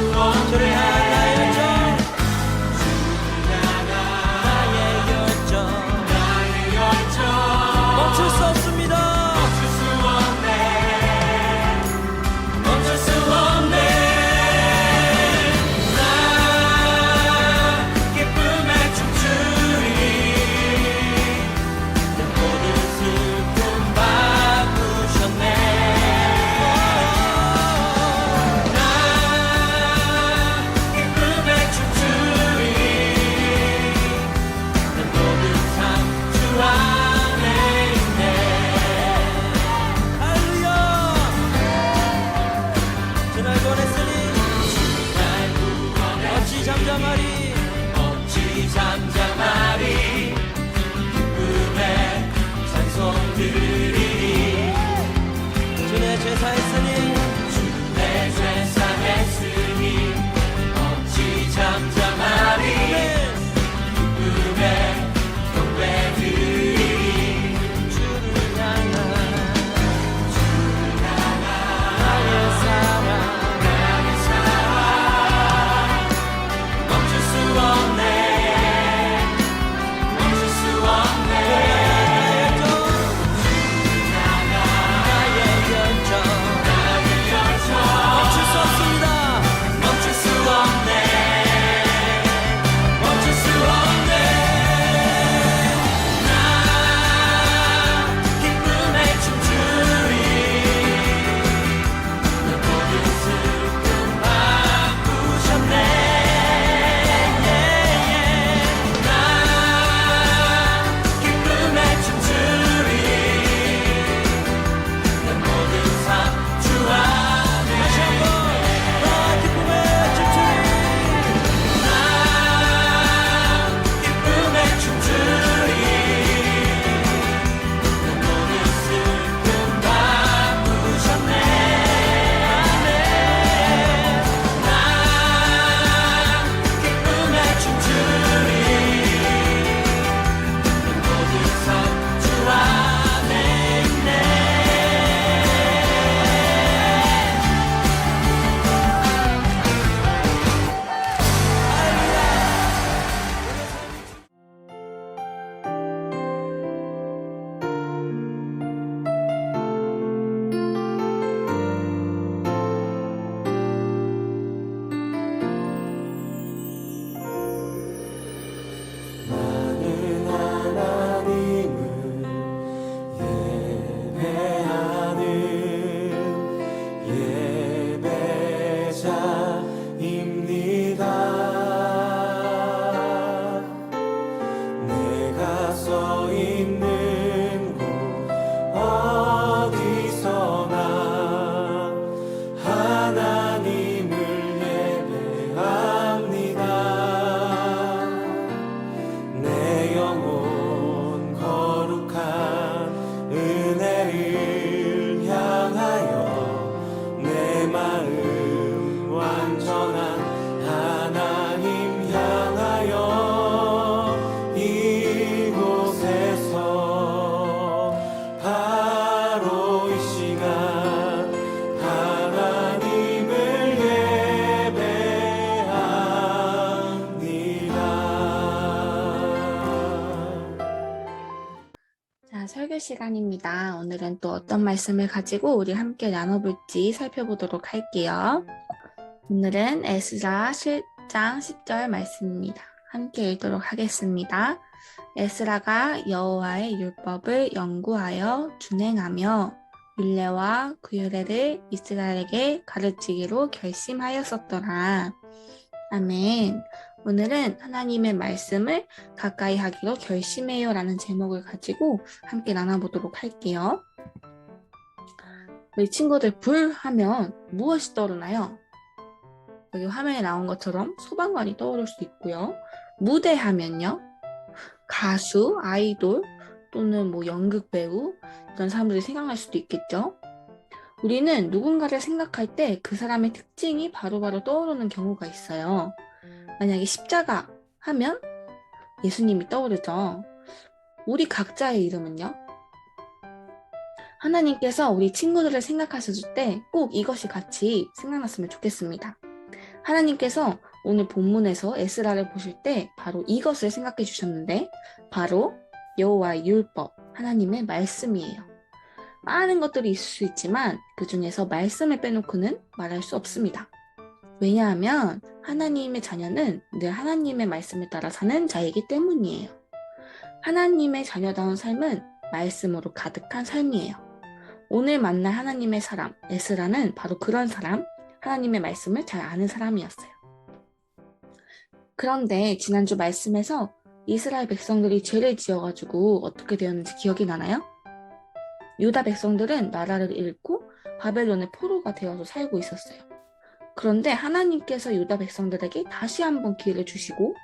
주를 향한 나의 열정, 나의 열정 멈출 수 없습니다. 멈출 수 없네. 나 기쁨에 춤추리. 내 모든 슬픔 바꾸셨네. 나 기쁨에 춤추리. 내 모든 삶 주 안에 있네. 할렐루야. 주 날 구원했으니 어찌 잠잠하리. 어찌 잠잠하리. 기쁨에 찬송 드리리. 주 내 죄 사했으니 주 내 죄 사했으니 어찌 잠잠하리. 기쁨에 경배 드리리. 주를 향한 나의 사랑 멈출 수 없네. 멈출 수 없네. 나의 열정 멈출 수 없습니다. 멈출 수 없네. 멈출 수 없네. 나 기쁨에 춤추리. 내 모든 슬픔 바꾸셨네. 나 기쁨에 춤추리. 내 모든 삶 주 안에. 다시 한번. 나 기쁨에 춤추리. 나 기쁨에 춤추리. 내 모든 슬픔 바꾸셨네. 나 기쁨에 춤추리. 내 모든 삶 주 안에 있네. 나는 하나님을 예배하는 예배자입니다. 내가 서 있는 곳 어디서나 하나님을 예배합니다. 내 영혼 거룩한 은혜를 향하여 내 마음 완전한 하나님 향하여 이곳에서 바로 이 시간 하나님을 예배합니다. 자, 설교 시간입니다. 오늘은 또 어떤 말씀을 가지고 우리 함께 나눠볼지 살펴보도록 할게요. 오늘은 에스라 7장 10절 말씀입니다. 함께 읽도록 하겠습니다. 에스라가 여호와의 율법을 연구하여 준행하며 율례와 규례를 이스라엘에게 가르치기로 결심하였었더라. 아멘. 오늘은 하나님의 말씀을 가까이 하기로 결심해요 라는 제목을 가지고 함께 나눠보도록 할게요. 우리 친구들 불 하면 무엇이 떠오르나요? 여기 화면에 나온 것처럼 소방관이 떠오를 수 있고요. 무대 하면요. 가수, 아이돌 또는 연극 배우 이런 사람들이 생각날 수도 있겠죠. 우리는 누군가를 생각할 때 그 사람의 특징이 바로바로 떠오르는 경우가 있어요. 만약에 십자가 하면 예수님이 떠오르죠. 우리 각자의 이름은요? 하나님께서 우리 친구들을 생각하셨을 때 꼭 이것이 같이 생각났으면 좋겠습니다. 하나님께서 오늘 본문에서 에스라를 보실 때 바로 이것을 생각해 주셨는데 바로 여호와의 율법, 하나님의 말씀이에요. 많은 것들이 있을 수 있지만 그 중에서 말씀을 빼놓고는 말할 수 없습니다. 왜냐하면 하나님의 자녀는 늘 하나님의 말씀을 따라 사는 자이기 때문이에요. 하나님의 자녀다운 삶은 말씀으로 가득한 삶이에요. 오늘 만날 하나님의 사람, 에스라는 바로 그런 사람, 하나님의 말씀을 잘 아는 사람이었어요. 그런데 지난주 말씀에서 이스라엘 백성들이 죄를 지어가지고 어떻게 되었는지 기억이 나나요? 유다 백성들은 나라를 잃고 바벨론의 포로가 되어서 살고 있었어요. 그런데 하나님께서 유다 백성들에게 다시 한번 기회를 주시고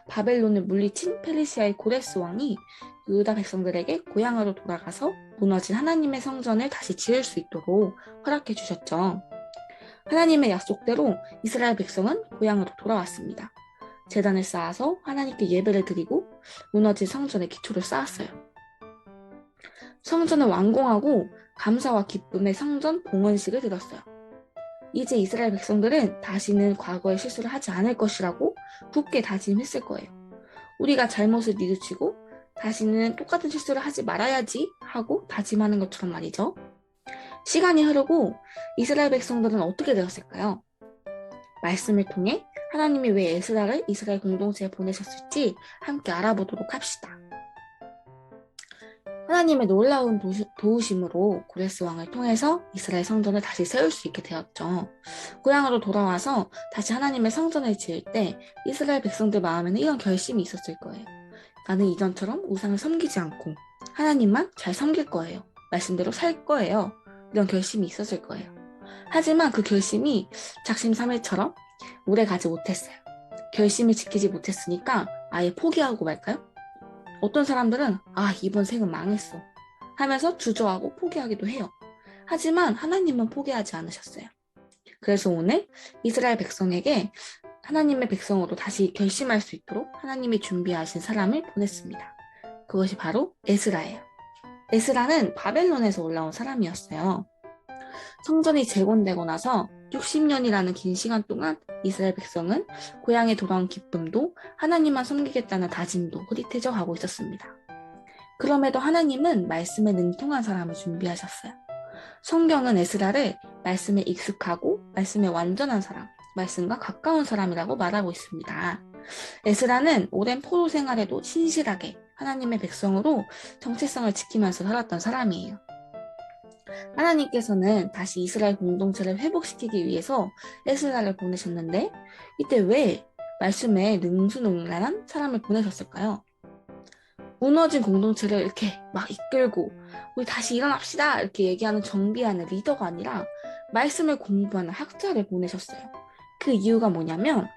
바벨론을 물리친 페르시아의 고레스 왕이 유다 백성들에게 고향으로 돌아가서 무너진 하나님의 성전을 다시 지을 수 있도록 허락해 주셨죠. 하나님의 약속대로 이스라엘 백성은 고향으로 돌아왔습니다. 제단을 쌓아서 하나님께 예배를 드리고 무너진 성전의 기초를 쌓았어요. 성전을 완공하고 감사와 기쁨의 성전 봉헌식을 드렸어요. 이제 이스라엘 백성들은 다시는 과거의 실수를 하지 않을 것이라고 굳게 다짐했을 거예요. 우리가 잘못을 뉘우치고 다시는 똑같은 실수를 하지 말아야지 하고 다짐하는 것처럼 말이죠. 시간이 흐르고 이스라엘 백성들은 어떻게 되었을까요? 말씀을 통해 하나님이 왜 에스라를 이스라엘 공동체에 보내셨을지 함께 알아보도록 합시다. 하나님의 놀라운 도우심으로 고레스 왕을 통해서 이스라엘 성전을 다시 세울 수 있게 되었죠. 고향으로 돌아와서 다시 하나님의 성전을 지을 때 이스라엘 백성들 마음에는 이런 결심이 있었을 거예요. 나는 이전처럼 우상을 섬기지 않고 하나님만 잘 섬길 거예요. 말씀대로 살 거예요. 이런 결심이 있었을 거예요. 하지만 그 결심이 작심삼일처럼 오래 가지 못했어요. 결심을 지키지 못했으니까 아예 포기하고 말까요? 어떤 사람들은 이번 생은 망했어 하면서 주저하고 포기하기도 해요. 하지만 하나님은 포기하지 않으셨어요. 그래서 오늘 이스라엘 백성에게 하나님의 백성으로 다시 결심할 수 있도록 하나님이 준비하신 사람을 보냈습니다. 그것이 바로 에스라예요. 에스라는 바벨론에서 올라온 사람이었어요. 성전이 재건되고 나서 60년이라는 긴 시간 동안 이스라엘 백성은 고향에 돌아온 기쁨도 하나님만 섬기겠다는 다짐도 흐릿해져 가고 있었습니다. 그럼에도 하나님은 말씀에 능통한 사람을 준비하셨어요. 성경은 에스라를 말씀에 익숙하고 말씀에 완전한 사람, 말씀과 가까운 사람이라고 말하고 있습니다. 에스라는 오랜 포로 생활에도 신실하게 하나님의 백성으로 정체성을 지키면서 살았던 사람이에요. 하나님께서는 다시 이스라엘 공동체를 회복시키기 위해서 에스라를 보내셨는데 이때 왜 말씀에 능수능란한 사람을 보내셨을까요? 무너진 공동체를 이렇게 막 이끌고 우리 다시 일어납시다 이렇게 얘기하는 정비하는 리더가 아니라 말씀을 공부하는 학자를 보내셨어요. 그 이유가 뭐냐면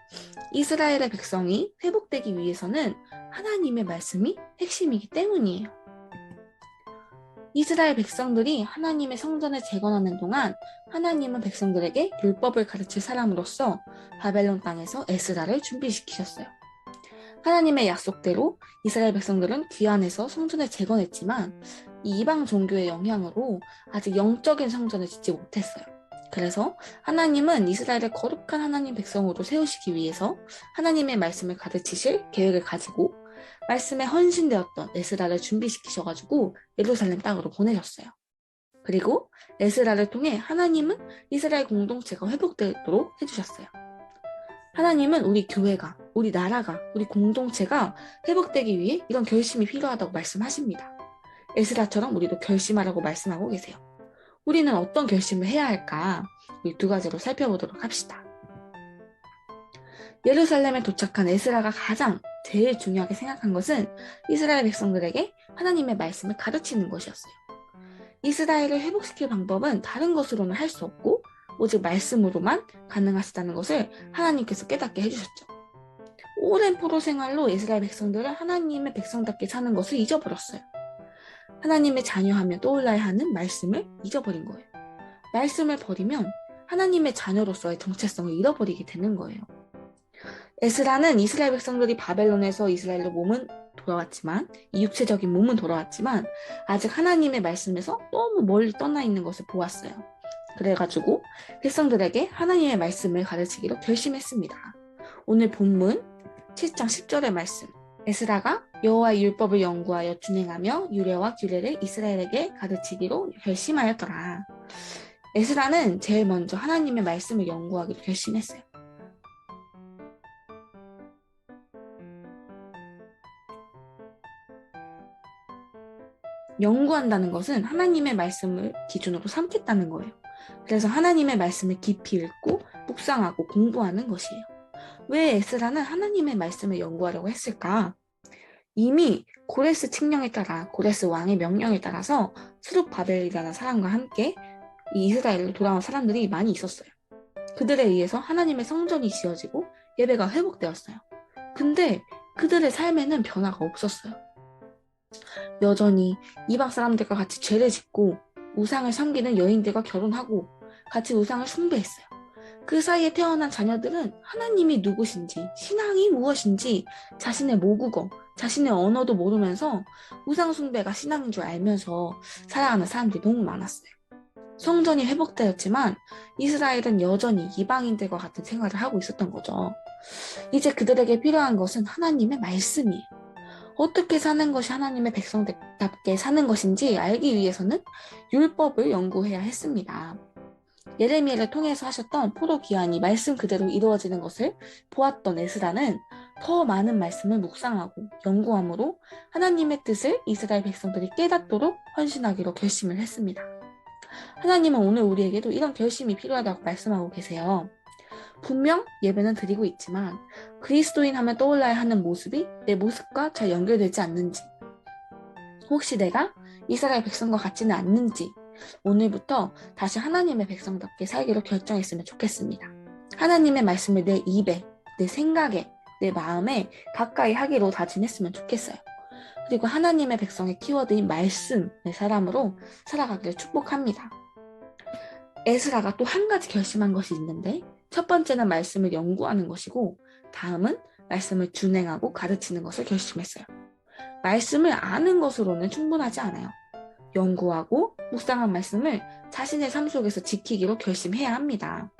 이스라엘의 백성이 회복되기 위해서는 하나님의 말씀이 핵심이기 때문이에요. 이스라엘 백성들이 하나님의 성전을 재건하는 동안 하나님은 백성들에게 율법을 가르칠 사람으로서 바벨론 땅에서 에스라를 준비시키셨어요. 하나님의 약속대로 이스라엘 백성들은 귀환해서 성전을 재건했지만 이 이방 종교의 영향으로 아직 영적인 성전을 짓지 못했어요. 그래서 하나님은 이스라엘을 거룩한 하나님 백성으로 세우시기 위해서 하나님의 말씀을 가르치실 계획을 가지고 말씀에 헌신되었던 에스라를 준비시키셔가지고 예루살렘 땅으로 보내셨어요. 그리고 에스라를 통해 하나님은 이스라엘 공동체가 회복되도록 해주셨어요. 하나님은 우리 교회가, 우리 나라가, 우리 공동체가 회복되기 위해 이런 결심이 필요하다고 말씀하십니다. 에스라처럼 우리도 결심하라고 말씀하고 계세요. 우리는 어떤 결심을 해야 할까? 우리 두 가지로 살펴보도록 합시다. 예루살렘에 도착한 에스라가 제일 중요하게 생각한 것은 이스라엘 백성들에게 하나님의 말씀을 가르치는 것이었어요. 이스라엘을 회복시킬 방법은 다른 것으로는 할 수 없고 오직 말씀으로만 가능하시다는 것을 하나님께서 깨닫게 해주셨죠. 오랜 포로 생활로 이스라엘 백성들은 하나님의 백성답게 사는 것을 잊어버렸어요. 하나님의 자녀하며 떠올라야 하는 말씀을 잊어버린 거예요. 말씀을 버리면 하나님의 자녀로서의 정체성을 잃어버리게 되는 거예요. 에스라는 이스라엘 백성들이 바벨론에서 이스라엘로 몸은 돌아왔지만 이 육체적인 몸은 돌아왔지만 아직 하나님의 말씀에서 너무 멀리 떠나 있는 것을 보았어요. 그래가지고 백성들에게 하나님의 말씀을 가르치기로 결심했습니다. 오늘 본문 7장 10절의 말씀. 에스라가 여호와의 율법을 연구하여 준행하며 유례와 규례를 이스라엘에게 가르치기로 결심하였더라. 에스라는 제일 먼저 하나님의 말씀을 연구하기로 결심했어요. 연구한다는 것은 하나님의 말씀을 기준으로 삼겠다는 거예요. 그래서 하나님의 말씀을 깊이 읽고 묵상하고 공부하는 것이에요. 왜 에스라는 하나님의 말씀을 연구하려고 했을까? 이미 고레스 칙령에 따라 고레스 왕의 명령에 따라서 스룹바벨이라는 사람과 함께 이 이스라엘로 돌아온 사람들이 많이 있었어요. 그들에 의해서 하나님의 성전이 지어지고 예배가 회복되었어요. 근데 그들의 삶에는 변화가 없었어요. 여전히 이방 사람들과 같이 죄를 짓고 우상을 섬기는 여인들과 결혼하고 같이 우상을 숭배했어요. 그 사이에 태어난 자녀들은 하나님이 누구신지, 신앙이 무엇인지 자신의 모국어, 자신의 언어도 모르면서 우상 숭배가 신앙인 줄 알면서 살아가는 사람들이 너무 많았어요. 성전이 회복되었지만 이스라엘은 여전히 이방인들과 같은 생활을 하고 있었던 거죠. 이제 그들에게 필요한 것은 하나님의 말씀이에요. 어떻게 사는 것이 하나님의 백성답게 사는 것인지 알기 위해서는 율법을 연구해야 했습니다. 예레미야를 통해서 하셨던 포로 귀환이 말씀 그대로 이루어지는 것을 보았던 에스라는 더 많은 말씀을 묵상하고 연구함으로 하나님의 뜻을 이스라엘 백성들이 깨닫도록 헌신하기로 결심을 했습니다. 하나님은 오늘 우리에게도 이런 결심이 필요하다고 말씀하고 계세요. 분명 예배는 드리고 있지만 그리스도인 하면 떠올라야 하는 모습이 내 모습과 잘 연결되지 않는지, 혹시 내가 이스라엘 백성과 같지는 않는지 오늘부터 다시 하나님의 백성답게 살기로 결정했으면 좋겠습니다. 하나님의 말씀을 내 입에, 내 생각에, 내 마음에 가까이 하기로 다짐했으면 좋겠어요. 그리고 하나님의 백성의 키워드인 말씀의 사람으로 살아가기를 축복합니다. 에스라가 또 한 가지 결심한 것이 있는데, 첫 번째는 말씀을 연구하는 것이고 다음은 말씀을 준행하고 가르치는 것을 결심했어요. 말씀을 아는 것으로는 충분하지 않아요. 연구하고 묵상한 말씀을 자신의 삶 속에서 지키기로 결심해야 합니다.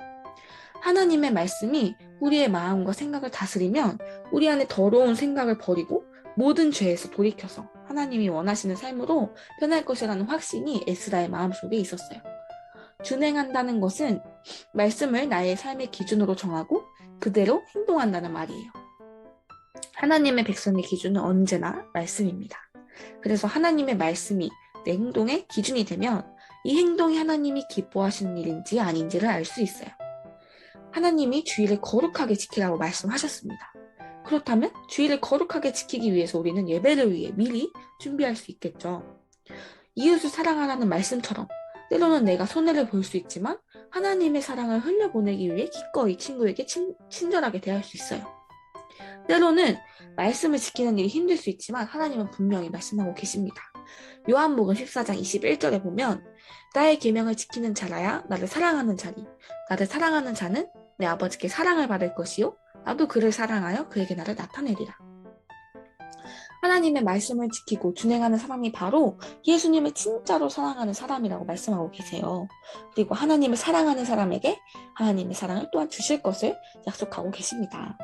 하나님의 말씀이 우리의 마음과 생각을 다스리면 우리 안에 더러운 생각을 버리고 모든 죄에서 돌이켜서 하나님이 원하시는 삶으로 변할 것이라는 확신이 에스라의 마음속에 있었어요. 준행한다는 것은 말씀을 나의 삶의 기준으로 정하고 그대로 행동한다는 말이에요. 하나님의 백성의 기준은 언제나 말씀입니다. 그래서 하나님의 말씀이 내 행동의 기준이 되면 이 행동이 하나님이 기뻐하시는 일인지 아닌지를 알 수 있어요. 하나님이 주일을 거룩하게 지키라고 말씀하셨습니다. 그렇다면 주일을 거룩하게 지키기 위해서 우리는 예배를 위해 미리 준비할 수 있겠죠. 이웃을 사랑하라는 말씀처럼 때로는 내가 손해를 볼 수 있지만 하나님의 사랑을 흘려보내기 위해 기꺼이 친구에게 친절하게 대할 수 있어요. 때로는 말씀을 지키는 일이 힘들 수 있지만 하나님은 분명히 말씀하고 계십니다. 요한복음 14장 21절에 보면 나의 계명을 지키는 자라야 나를 사랑하는 자니 나를 사랑하는 자는 내 아버지께 사랑을 받을 것이요 나도 그를 사랑하여 그에게 나를 나타내리라. 하나님의 말씀을 지키고 준행하는 사람이 바로 예수님을 진짜로 사랑하는 사람이라고 말씀하고 계세요. 그리고 하나님을 사랑하는 사람에게 하나님의 사랑을 또한 주실 것을 약속하고 계십니다.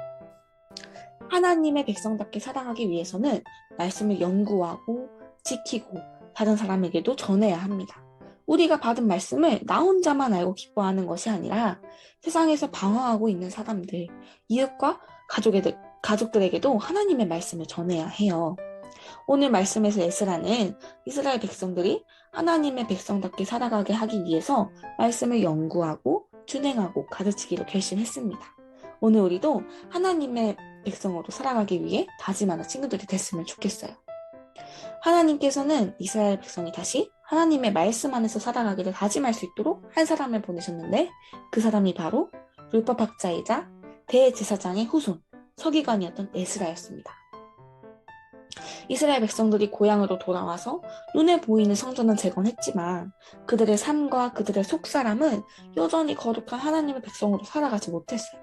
하나님의 백성답게 살아가기 위해서는 말씀을 연구하고 지키고 다른 사람에게도 전해야 합니다. 우리가 받은 말씀을 나 혼자만 알고 기뻐하는 것이 아니라 세상에서 방황하고 있는 사람들, 이웃과 가족들에게도 하나님의 말씀을 전해야 해요. 오늘 말씀에서 에스라는 이스라엘 백성들이 하나님의 백성답게 살아가게 하기 위해서 말씀을 연구하고 준행하고 가르치기로 결심했습니다. 오늘 우리도 하나님의 백성으로 살아가기 위해 다짐하는 친구들이 됐으면 좋겠어요. 하나님께서는 이스라엘 백성이 다시 하나님의 말씀 안에서 살아가기를 다짐할 수 있도록 한 사람을 보내셨는데 그 사람이 바로 율법학자이자 대제사장의 후손 서기관이었던 에스라였습니다. 이스라엘 백성들이 고향으로 돌아와서 눈에 보이는 성전은 재건했지만 그들의 삶과 그들의 속사람은 여전히 거룩한 하나님의 백성으로 살아가지 못했어요.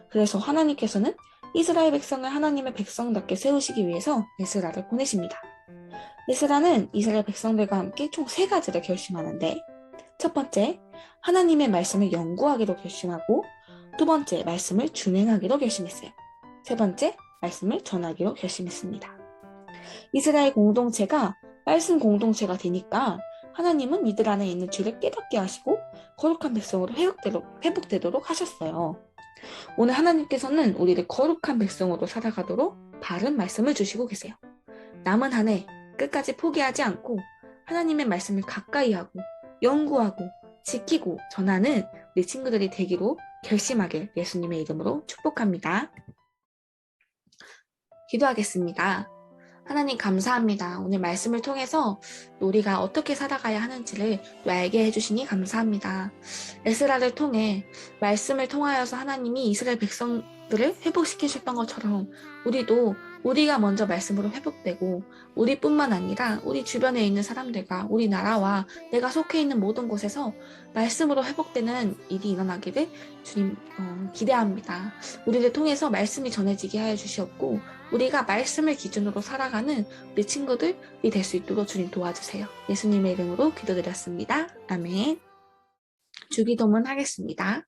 그래서 하나님께서는 이스라엘 백성을 하나님의 백성답게 세우시기 위해서 에스라를 보내십니다. 에스라는 이스라엘 백성들과 함께 총 3가지를 결심하는데 첫 번째, 하나님의 말씀을 연구하기로 결심하고, 두 번째, 말씀을 준행하기로 결심했어요. 세 번째, 말씀을 전하기로 결심했습니다. 이스라엘 공동체가 말씀 공동체가 되니까 하나님은 이들 안에 있는 죄를 깨닫게 하시고 거룩한 백성으로 회복되도록 하셨어요. 오늘 하나님께서는 우리를 거룩한 백성으로 살아가도록 바른 말씀을 주시고 계세요. 남은 한 해 끝까지 포기하지 않고 하나님의 말씀을 가까이 하고 연구하고 지키고 전하는 우리 친구들이 되기로 결심하길 예수님의 이름으로 축복합니다. 기도하겠습니다. 하나님 감사합니다. 오늘 말씀을 통해서 우리가 어떻게 살아가야 하는지를 또 알게 해주시니 감사합니다. 에스라를 통해 말씀을 통하여서 하나님이 이스라엘 백성들을 회복시키셨던 것처럼 우리도 우리가 먼저 말씀으로 회복되고 우리뿐만 아니라 우리 주변에 있는 사람들과 우리 나라와 내가 속해 있는 모든 곳에서 말씀으로 회복되는 일이 일어나기를 주님 기대합니다. 우리를 통해서 말씀이 전해지게 하여 주시옵고 우리가 말씀을 기준으로 살아가는 우리 친구들이 될 수 있도록 주님 도와주세요. 예수님의 이름으로 기도드렸습니다. 아멘. 주기도문 하겠습니다.